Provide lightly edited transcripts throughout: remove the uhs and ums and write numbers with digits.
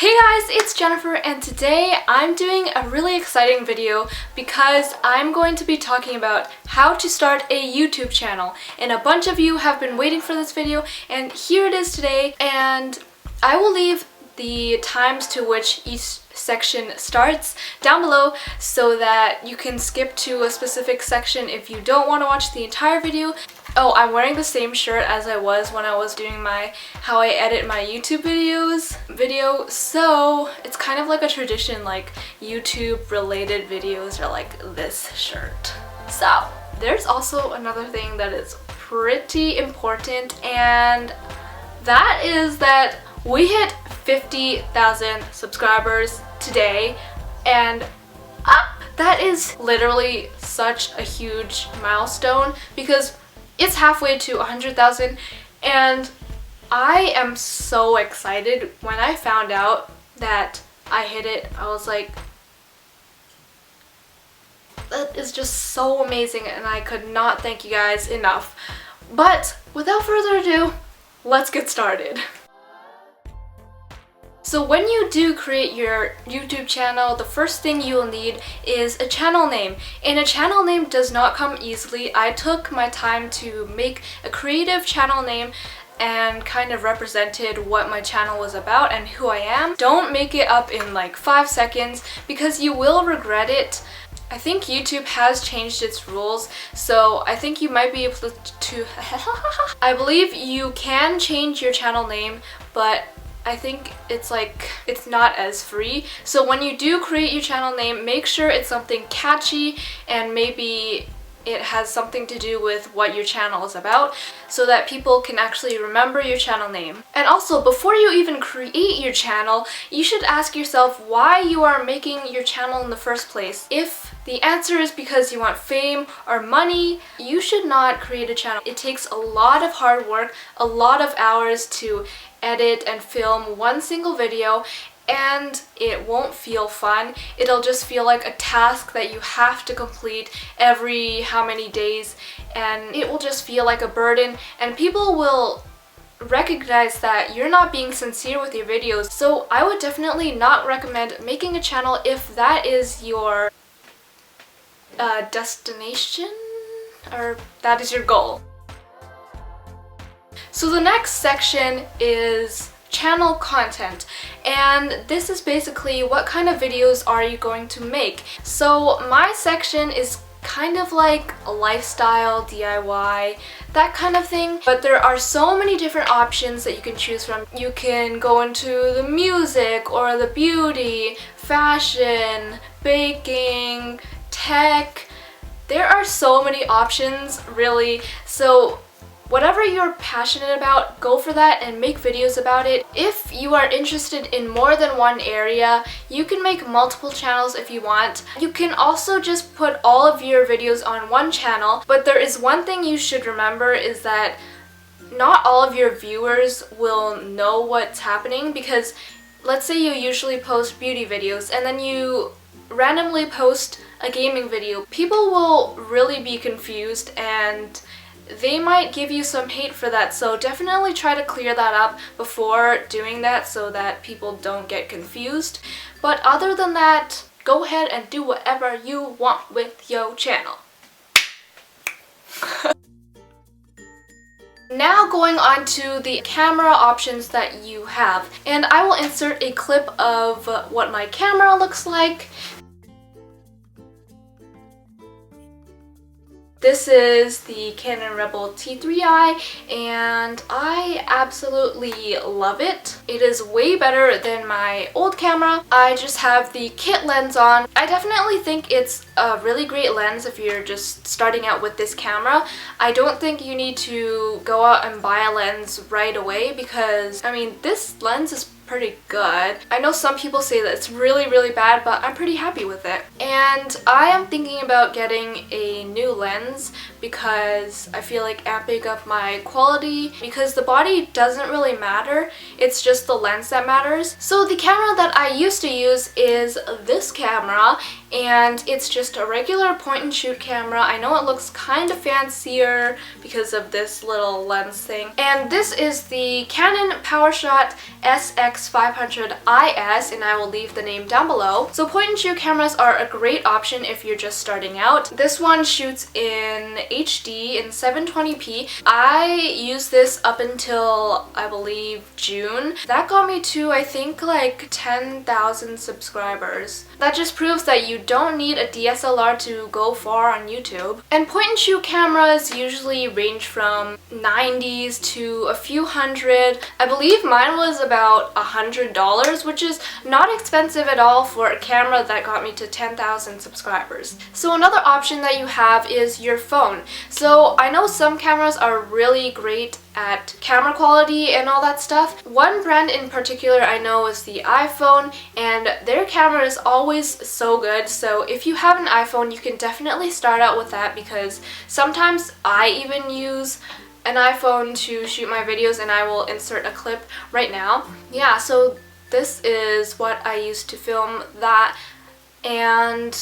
Hey guys, it's Jennifer and today I'm doing a really exciting video because I'm going to be talking about how to start a YouTube channel, and a bunch of you have been waiting for this video and here it is today. And I will leave the times to which each section starts down below so that you can skip to a specific section if you don't want to watch the entire video. Oh, I'm wearing the same shirt as I was when I was doing my how I edit my YouTube videos video, so it's kind of like a tradition, like YouTube related videos are like this shirt. So there's also another thing that is pretty important, and that is that we hit 50,000 subscribers today, and that is literally such a huge milestone because it's halfway to 100,000, and I am so excited. When I found out that I hit it, I was like, that is just so amazing and I could not thank you guys enough. But without further ado, let's get started. So when you do create your YouTube channel, the first thing you will need is a channel name. And a channel name does not come easily. I took my time to make a creative channel name and kind of represented what my channel was about and who I am. Don't make it up in like 5 seconds because you will regret it. I think YouTube has changed its rules, so I think you might be able to I believe you can change your channel name, but I think it's not as free. So when you do create your channel name, make sure it's something catchy and maybe it has something to do with what your channel is about so that people can actually remember your channel name. And also, before you even create your channel, you should ask yourself why you are making your channel in the first place. If the answer is because you want fame or money, you should not create a channel. It takes a lot of hard work, a lot of hours to edit and film one single video, and it won't feel fun. It'll just feel like a task that you have to complete every how many days, and it will just feel like a burden, and people will recognize that you're not being sincere with your videos. So I would definitely not recommend making a channel if that is your destination, or that is your goal. So the next section is channel content, and this is basically what kind of videos are you going to make. So my section is kind of like a lifestyle, DIY, that kind of thing, but there are so many different options that you can choose from. You can go into the music or the beauty, fashion, baking, tech. There are so many options, really. So whatever you're passionate about, go for that and make videos about it. If you are interested in more than one area, you can make multiple channels if you want. You can also just put all of your videos on one channel, but there is one thing you should remember is that not all of your viewers will know what's happening, because let's say you usually post beauty videos and then you randomly post a gaming video. People will really be confused and they might give you some hate for that, so definitely try to clear that up before doing that so that people don't get confused. But other than that, go ahead and do whatever you want with your channel. Now going on to the camera options that you have, and I will insert a clip of what my camera looks like. This is the Canon Rebel T3i, and I absolutely love it. It is way better than my old camera. I just have the kit lens on. I definitely think it's a really great lens if you're just starting out with this camera. I don't think you need to go out and buy a lens right away because, I mean, this lens is pretty good. I know some people say that it's really bad, but I'm pretty happy with it. And I am thinking about getting a new lens, because I feel like amping up my quality, because the body doesn't really matter, it's just the lens that matters. So the camera that I used to use is this camera, and it's just a regular point and shoot camera. I know it looks kind of fancier because of this little lens thing. And this is the Canon PowerShot SX500IS, and I will leave the name down below. So point and shoot cameras are a great option if you're just starting out. This one shoots in HD in 720p. I used this up until I believe June. That got me to I think like 10,000 subscribers. That just proves that you don't need a DSLR to go far on YouTube. And point and shoot cameras usually range from 90s to a few hundred. I believe mine was about $100, which is not expensive at all for a camera that got me to 10,000 subscribers. So another option that you have is your phone. So I know some cameras are really great at camera quality and all that stuff. One brand in particular I know is the iPhone, and their camera is always so good. So if you have an iPhone, you can definitely start out with that, because sometimes I even use an iPhone to shoot my videos, and I will insert a clip right now. Yeah, so this is what I used to film that, and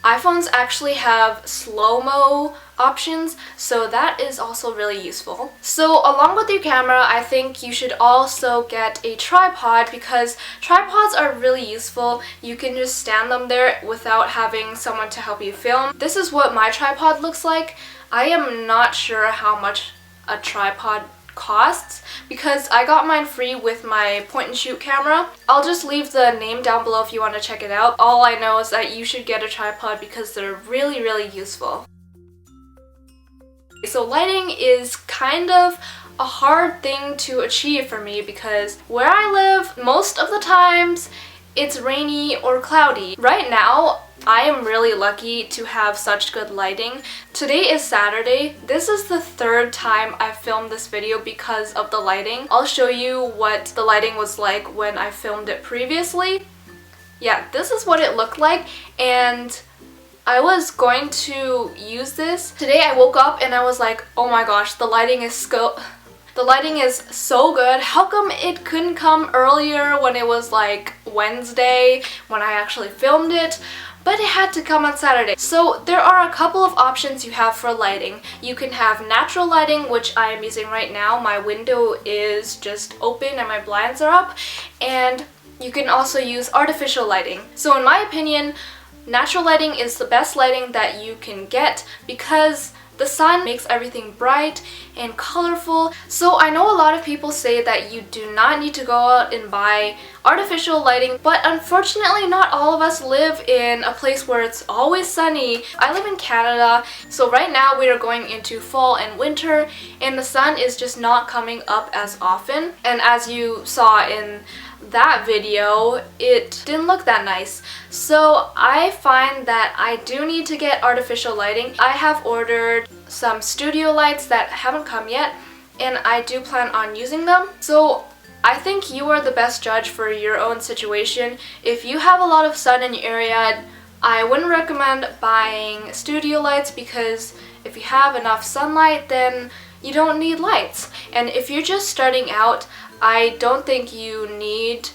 iPhones actually have slow-mo options, so that is also really useful. So along with your camera, I think you should also get a tripod, because tripods are really useful. You can just stand them there without having someone to help you film. This is what my tripod looks like. I am not sure how much a tripod costs, because I got mine free with my point and shoot camera. I'll just leave the name down below if you want to check it out. All I know is that you should get a tripod because they're really, really useful. So lighting is kind of a hard thing to achieve for me, because where I live, most of the times it's rainy or cloudy. Right now, I am really lucky to have such good lighting. Today is Saturday. This is the third time I've filmed this video because of the lighting. I'll show you what the lighting was like when I filmed it previously. Yeah, this is what it looked like, and I was going to use this. Today I woke up and I was like, oh my gosh, the lighting is so good. How come it couldn't come earlier when it was like Wednesday when I actually filmed it? But it had to come on Saturday. So there are a couple of options you have for lighting. You can have natural lighting, which I am using right now. My window is just open and my blinds are up. And you can also use artificial lighting. So in my opinion, natural lighting is the best lighting that you can get, because the sun makes everything bright and colorful. So I know a lot of people say that you do not need to go out and buy artificial lighting, but unfortunately not all of us live in a place where it's always sunny. I live in Canada, so right now we are going into fall and winter, and the sun is just not coming up as often. And as you saw in that video, it didn't look that nice. So I find that I do need to get artificial lighting. I have ordered some studio lights that haven't come yet, and I do plan on using them. So I think you are the best judge for your own situation. If you have a lot of sun in your area, I wouldn't recommend buying studio lights, because if you have enough sunlight, then you don't need lights. And if you're just starting out, I don't think you need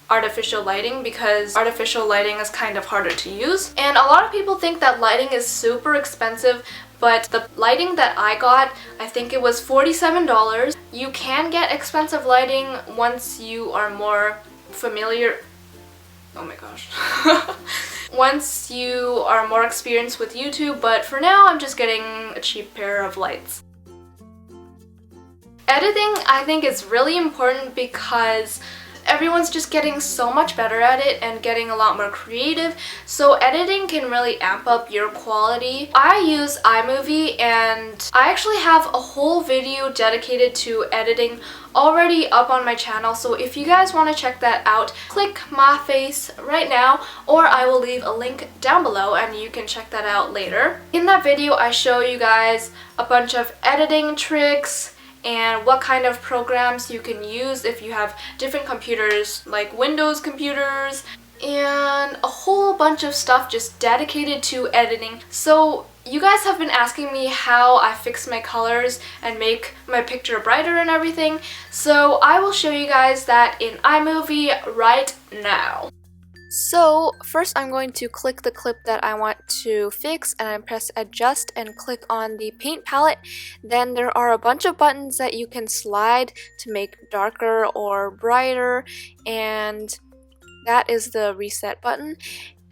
artificial lighting, because artificial lighting is kind of harder to use. And a lot of people think that lighting is super expensive, but the lighting that I got, I think it was $47. You can get expensive lighting once you are more familiar. Oh my gosh. Once you are more experienced with YouTube, but for now I'm just getting a cheap pair of lights. Editing, I think, is really important, because everyone's just getting so much better at it and getting a lot more creative, so editing can really amp up your quality. I use iMovie, and I actually have a whole video dedicated to editing already up on my channel, so if you guys want to check that out, click my face right now, or I will leave a link down below and you can check that out later. In that video, I show you guys a bunch of editing tricks and what kind of programs you can use if you have different computers, like Windows computers, and a whole bunch of stuff just dedicated to editing. So you guys have been asking me how I fix my colors and make my picture brighter and everything, so I will show you guys that in iMovie right now. So first I'm going to click the clip that I want to fix and I press adjust and click on the paint palette. Then there are a bunch of buttons that you can slide to make darker or brighter, and that is the reset button.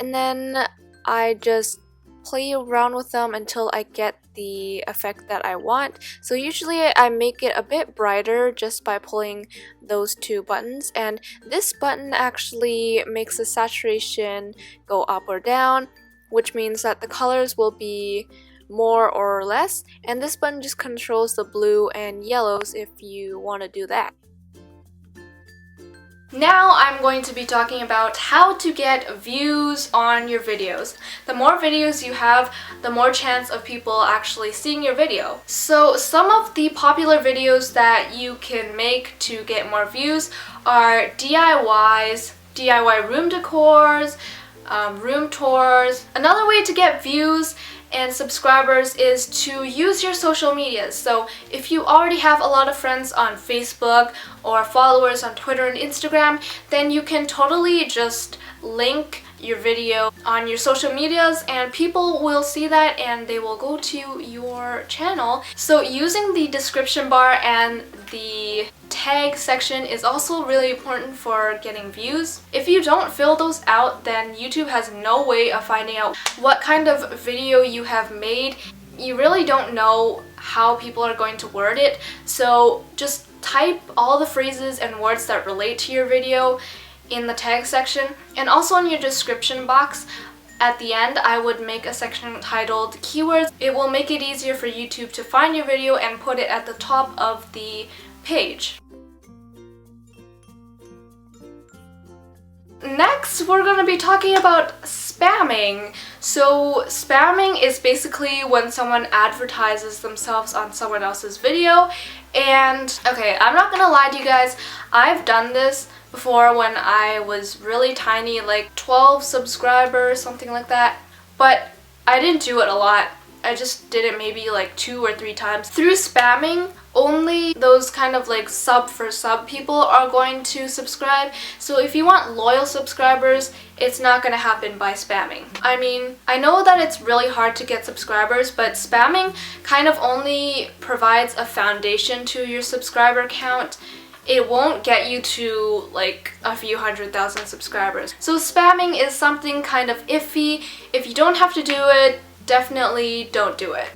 And then I just play around with them until I get the effect that I want. So usually I make it a bit brighter just by pulling those two buttons, and this button actually makes the saturation go up or down, which means that the colors will be more or less, and this button just controls the blue and yellows if you want to do that. Now I'm going to be talking about how to get views on your videos. The more videos you have, the more chance of people actually seeing your video. So some of the popular videos that you can make to get more views are DIYs, DIY room decors, room tours. Another way to get views and subscribers is to use your social medias. So if you already have a lot of friends on Facebook or followers on Twitter and Instagram, then you can totally just link your video on your social medias and people will see that and they will go to your channel. So using the description bar and the tag section is also really important for getting views. If you don't fill those out, then YouTube has no way of finding out what kind of video you have made. You really don't know how people are going to word it, so just type all the phrases and words that relate to your video in the tag section, and also in your description box at the end I would make a section titled keywords. It will make it easier for YouTube to find your video and put it at the top of the page. Next, we're going to be talking about spamming. So spamming is basically when someone advertises themselves on someone else's video. And okay, I'm not gonna lie to you guys, I've done this before when I was really tiny, like 12 subscribers, something like that. But I didn't do it a lot. I just did it maybe like 2 or 3 times. Through spamming, only those kind of like sub for sub people are going to subscribe. So if you want loyal subscribers, it's not gonna happen by spamming. I mean, I know that it's really hard to get subscribers, but spamming kind of only provides a foundation to your subscriber count. It won't get you to like a few 100,000 subscribers. So spamming is something kind of iffy. If you don't have to do it, definitely don't do it.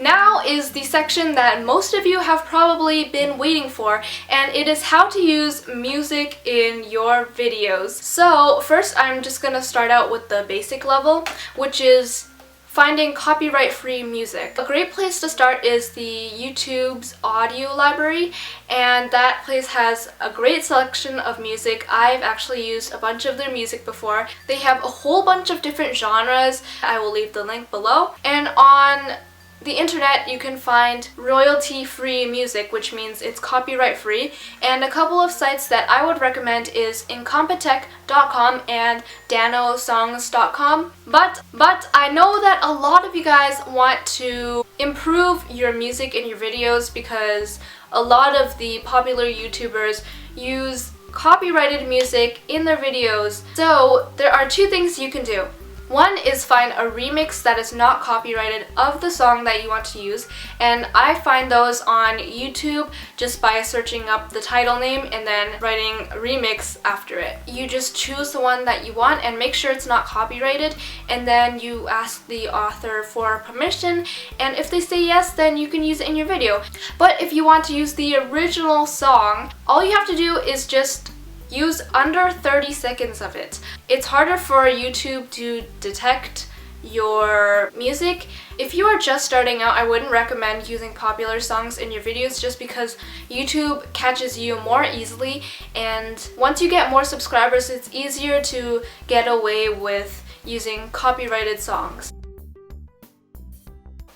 Now is the section that most of you have probably been waiting for, and it is how to use music in your videos. So first I'm just gonna start out with the basic level, which is finding copyright-free music. A great place to start is the YouTube's audio library, and that place has a great selection of music. I've actually used a bunch of their music before. They have a whole bunch of different genres. I will leave the link below. And on the internet you can find royalty-free music, which means it's copyright-free, and a couple of sites that I would recommend is incompetech.com and danosongs.com. But I know that a lot of you guys want to improve your music in your videos because a lot of the popular YouTubers use copyrighted music in their videos. So there are 2 things you can do. One is find a remix that is not copyrighted of the song that you want to use, and I find those on YouTube just by searching up the title name and then writing remix after it. You just choose the one that you want and make sure it's not copyrighted, and then you ask the author for permission, and if they say yes, then you can use it in your video. But if you want to use the original song, all you have to do is just use under 30 seconds of it. It's harder for YouTube to detect your music. If you are just starting out, I wouldn't recommend using popular songs in your videos just because YouTube catches you more easily, and once you get more subscribers, it's easier to get away with using copyrighted songs.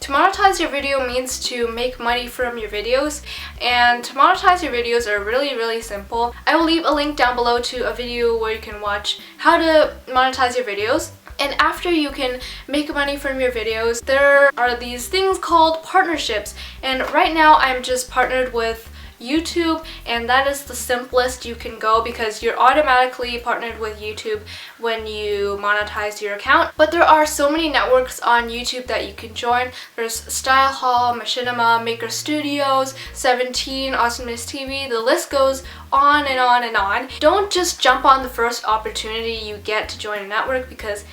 To monetize your video means to make money from your videos, and to monetize your videos are really simple. I will leave a link down below to a video where you can watch how to monetize your videos. And after you can make money from your videos, there are these things called partnerships. And right now I'm just partnered with YouTube, and that is the simplest you can go because you're automatically partnered with YouTube when you monetize your account. But there are so many networks on YouTube that you can join. There's Style Hall, Machinima, Maker Studios, 17, Awesomeness TV, the list goes on and on and on. Don't just jump on the first opportunity you get to join a network because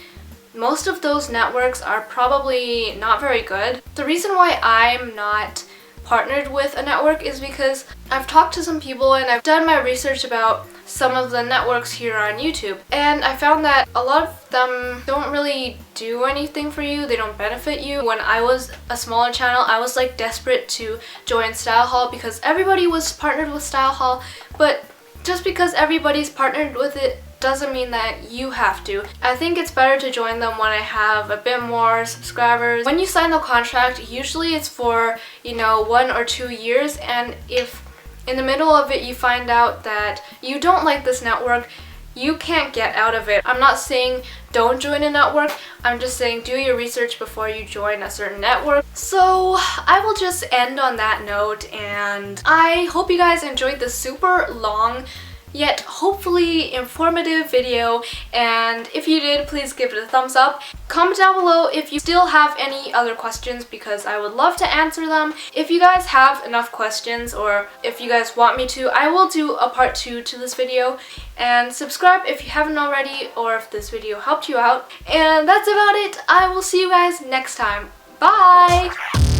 most of those networks are probably not very good. The reason why I'm not partnered with a network is because I've talked to some people and I've done my research about some of the networks here on YouTube, and I found that a lot of them don't really do anything for you. They don't benefit you. When I was a smaller channel, I was like desperate to join Style Hall because everybody was partnered with Style Hall, but just because everybody's partnered with it doesn't mean that you have to. I think it's better to join them when I have a bit more subscribers. When you sign the contract, usually it's for, 1 or 2 years, and if in the middle of it you find out that you don't like this network, you can't get out of it. I'm not saying don't join a network, I'm just saying do your research before you join a certain network. So I will just end on that note, and I hope you guys enjoyed this super long yet hopefully informative video, and if you did, please give it a thumbs up. Comment down below if you still have any other questions because I would love to answer them. If you guys have enough questions, or if you guys want me to, I will do a part 2 to this video. And subscribe if you haven't already, or if this video helped you out. And that's about it. I will see you guys next time. Bye!